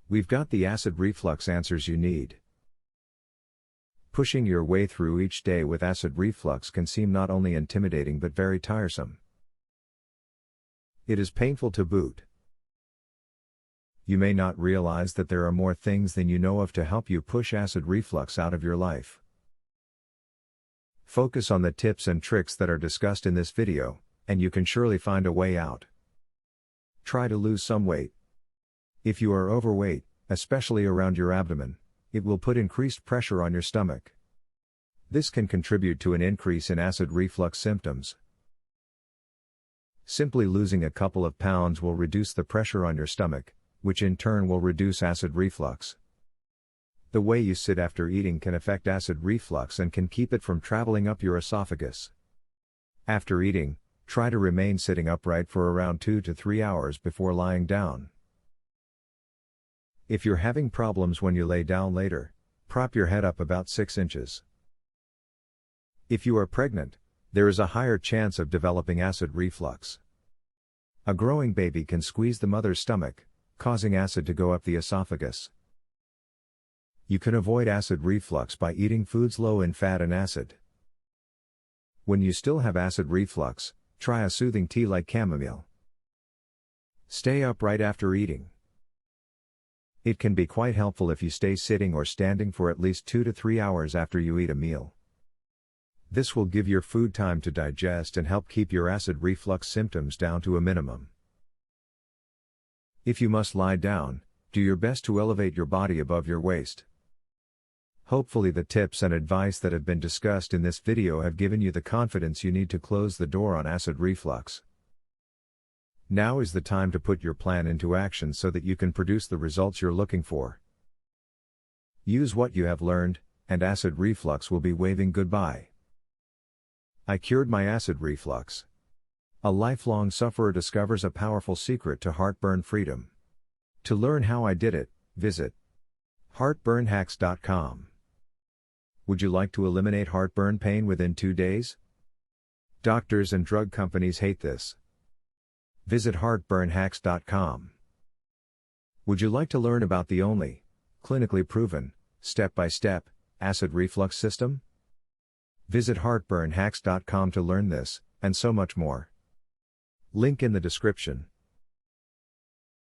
We've got the acid reflux answers you need. Pushing your way through each day with acid reflux can seem not only intimidating but very tiresome. It is painful to boot. You may not realize that there are more things than you know of to help you push acid reflux out of your life. Focus on the tips and tricks that are discussed in this video, and you can surely find a way out. Try to lose some weight. If you are overweight, especially around your abdomen, it will put increased pressure on your stomach. This can contribute to an increase in acid reflux symptoms. Simply losing a couple of pounds will reduce the pressure on your stomach, which in turn will reduce acid reflux. The way you sit after eating can affect acid reflux and can keep it from traveling up your esophagus. After eating, try to remain sitting upright for around 2 to 3 hours before lying down. If you're having problems when you lay down later, prop your head up about 6 inches. If you are pregnant, there is a higher chance of developing acid reflux. A growing baby can squeeze the mother's stomach, causing acid to go up the esophagus. You can avoid acid reflux by eating foods low in fat and acid. When you still have acid reflux, try a soothing tea like chamomile. Stay upright after eating. It can be quite helpful if you stay sitting or standing for at least 2 to 3 hours after you eat a meal. This will give your food time to digest and help keep your acid reflux symptoms down to a minimum. If you must lie down, do your best to elevate your body above your waist. Hopefully the tips and advice that have been discussed in this video have given you the confidence you need to close the door on acid reflux. Now is the time to put your plan into action so that you can produce the results you're looking for. Use what you have learned, and acid reflux will be waving goodbye. I cured my acid reflux. A lifelong sufferer discovers a powerful secret to heartburn freedom. To learn how I did it, visit heartburnhacks.com. Would you like to eliminate heartburn pain within 2 days? Doctors and drug companies hate this. Visit heartburnhacks.com. Would you like to learn about the only, clinically proven, step-by-step, acid reflux system? Visit heartburnhacks.com to learn this, and so much more. Link in the description.